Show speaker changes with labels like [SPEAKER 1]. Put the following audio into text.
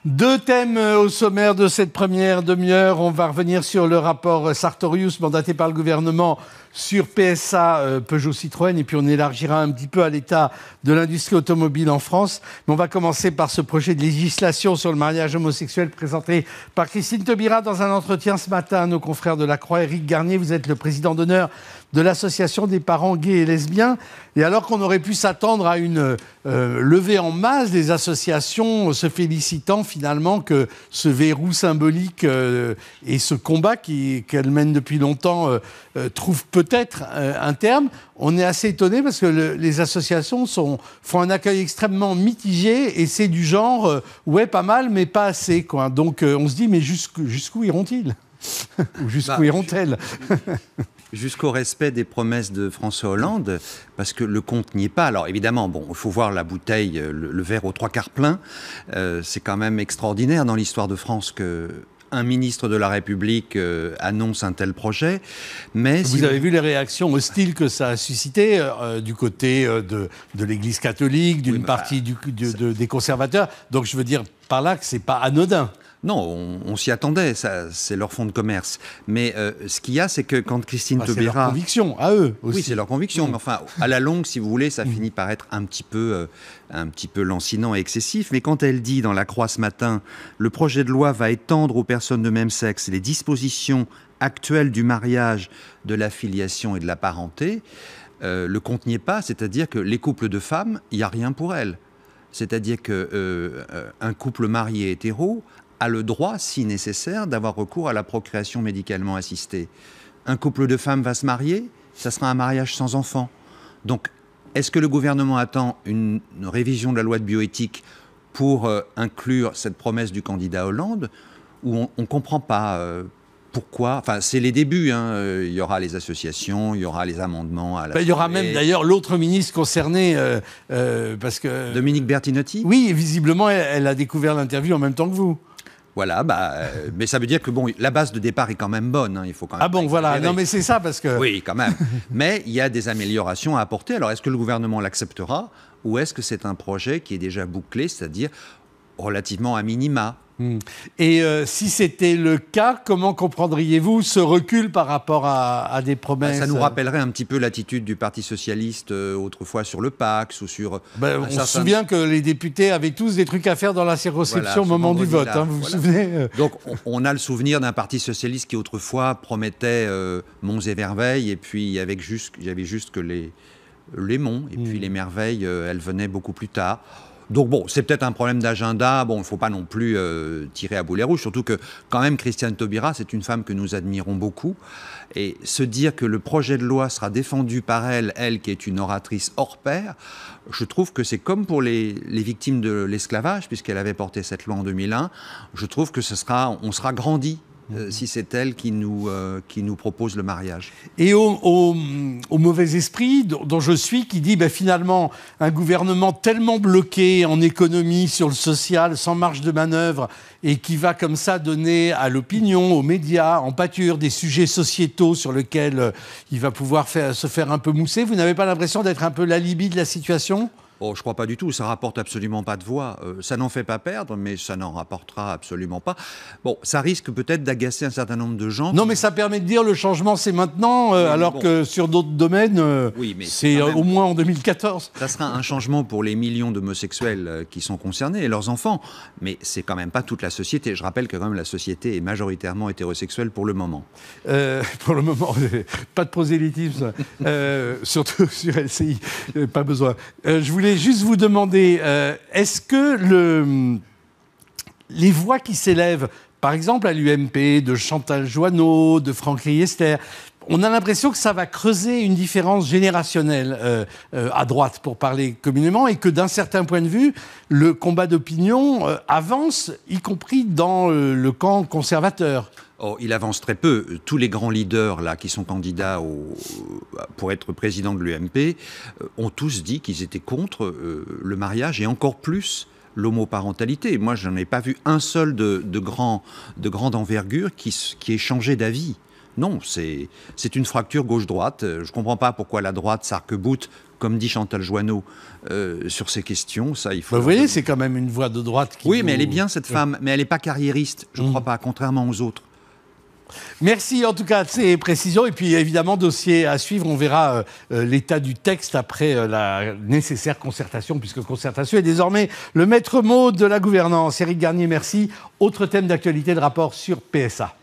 [SPEAKER 1] Deux thèmes au sommaire de cette première demi-heure. On va revenir sur le rapport Sartorius mandaté par le gouvernement sur PSA, Peugeot Citroën, et puis on élargira un petit peu à l'état de l'industrie automobile en France. Mais on va commencer par ce projet de législation sur le mariage homosexuel présenté par Christine Taubira dans un entretien ce matin à nos confrères de La Croix. Éric Garnier, vous êtes le président d'honneur de l'association des parents gays et lesbiens. Et alors qu'on aurait pu s'attendre à une levée en masse des associations se félicitant finalement que ce verrou symbolique et ce combat qu'elles mènent depuis longtemps trouve peut-être un terme, on est assez étonné parce que les associations font un accueil extrêmement mitigé et c'est du genre ouais, pas mal mais pas assez, quoi. Donc on se dit mais jusqu'où iront-ils? Ou jusqu'où iront-elles?
[SPEAKER 2] Jusqu'au respect des promesses de François Hollande, parce que le compte n'y est pas. Alors évidemment, bon, il faut voir la bouteille, le verre aux trois quarts plein. C'est quand même extraordinaire dans l'histoire de France qu'un ministre de la République annonce un tel projet. Mais
[SPEAKER 1] vous avez vu les réactions hostiles que ça a suscité du côté de l'Église catholique, d'une partie des conservateurs. Donc je veux dire par là que c'est pas anodin.
[SPEAKER 2] Non, on s'y attendait, c'est leur fonds de commerce. Mais ce qu'il y a, c'est que quand Christine Taubira...
[SPEAKER 1] C'est leur conviction, à eux aussi.
[SPEAKER 2] Oui, c'est leur conviction, mais enfin, à la longue, si vous voulez, ça finit par être un petit peu lancinant et excessif. Mais quand elle dit dans La Croix ce matin, le projet de loi va étendre aux personnes de même sexe les dispositions actuelles du mariage, de la filiation et de la parenté, le compte n'y est pas, c'est-à-dire que les couples de femmes, il n'y a rien pour elles. C'est-à-dire qu'un couple marié hétéro a le droit, si nécessaire, d'avoir recours à la procréation médicalement assistée. Un couple de femmes va se marier, ça sera un mariage sans enfant. Donc, est-ce que le gouvernement attend une révision de la loi de bioéthique pour inclure cette promesse du candidat Hollande, ou on ne comprend pas pourquoi? Enfin, c'est les débuts. Il y aura les associations, il y aura les amendements.
[SPEAKER 1] Il y aura même d'ailleurs l'autre ministre concerné, parce que...
[SPEAKER 2] Dominique Bertinotti?
[SPEAKER 1] Oui, visiblement, elle a découvert l'interview en même temps que vous.
[SPEAKER 2] Voilà, mais ça veut dire que bon, la base de départ est quand même bonne. Il faut quand même.
[SPEAKER 1] Ah bon, voilà. Non, mais c'est ça parce que.
[SPEAKER 2] Oui, quand même. Mais il y a des améliorations à apporter. Alors, est-ce que le gouvernement l'acceptera, ou est-ce que c'est un projet qui est déjà bouclé, c'est-à-dire relativement à minima?
[SPEAKER 1] Et si c'était le cas, comment comprendriez-vous ce recul par rapport à des promesses?
[SPEAKER 2] Ça nous rappellerait un petit peu l'attitude du Parti Socialiste autrefois sur le Pacs ou sur...
[SPEAKER 1] on se souvient que les députés avaient tous des trucs à faire dans la circonscription au moment du vote, vous vous souvenez?
[SPEAKER 2] Donc on a le souvenir d'un Parti Socialiste qui autrefois promettait monts et merveilles, et puis il y avait juste que les monts, et puis les merveilles, elles venaient beaucoup plus tard. Donc bon, c'est peut-être un problème d'agenda. Bon, il ne faut pas non plus tirer à boulet rouge, surtout que quand même Christine Taubira, c'est une femme que nous admirons beaucoup. Et se dire que le projet de loi sera défendu par elle qui est une oratrice hors pair, je trouve que c'est comme pour les victimes de l'esclavage, puisqu'elle avait porté cette loi en 2001. Je trouve que on sera grandi. Si c'est elle qui nous propose le mariage.
[SPEAKER 1] Et au mauvais esprit dont je suis, qui dit finalement un gouvernement tellement bloqué en économie, sur le social, sans marge de manœuvre, et qui va comme ça donner à l'opinion, aux médias, en pâture des sujets sociétaux sur lesquels il va pouvoir se faire un peu mousser. Vous n'avez pas l'impression d'être un peu l'alibi de la situation ?
[SPEAKER 2] Oh, je ne crois pas du tout, ça rapporte absolument pas de voix. Ça n'en fait pas perdre, mais ça n'en rapportera absolument pas. Bon, ça risque peut-être d'agacer un certain nombre de gens.
[SPEAKER 1] Non, mais ça permet de dire le changement c'est maintenant, alors que sur d'autres domaines, c'est au moins en 2014.
[SPEAKER 2] Ça sera un changement pour les millions d'homosexuels qui sont concernés et leurs enfants, mais c'est quand même pas toute la société. Je rappelle que quand même la société est majoritairement hétérosexuelle pour le moment.
[SPEAKER 1] Pour le moment, pas de prosélytisme, surtout sur LCI, pas besoin. Je voulais juste vous demander, est-ce que les voix qui s'élèvent, par exemple à l'UMP, de Chantal Joanneau, de Franck Riester, on a l'impression que ça va creuser une différence générationnelle à droite, pour parler communément, et que d'un certain point de vue, le combat d'opinion avance, y compris dans le camp conservateur.
[SPEAKER 2] Oh, il avance très peu. Tous les grands leaders là, qui sont candidats pour être président de l'UMP ont tous dit qu'ils étaient contre le mariage et encore plus l'homoparentalité. Moi, je n'en ai pas vu un seul de grande envergure qui ait changé d'avis. Non, c'est une fracture gauche-droite. Je ne comprends pas pourquoi la droite s'arc-boute, comme dit Chantal Joanneau, sur ces questions. Ça, il faut
[SPEAKER 1] vous voyez, c'est quand même une voix de droite qui...
[SPEAKER 2] Oui, mais elle est bien, cette femme. Mais elle n'est pas carriériste, je ne crois pas, contrairement aux autres.
[SPEAKER 1] Merci en tout cas de ces précisions. Et puis évidemment, dossier à suivre. On verra l'état du texte après la nécessaire concertation, puisque concertation est désormais le maître mot de la gouvernance. Éric Garnier, merci. Autre thème d'actualité, le rapport sur PSA.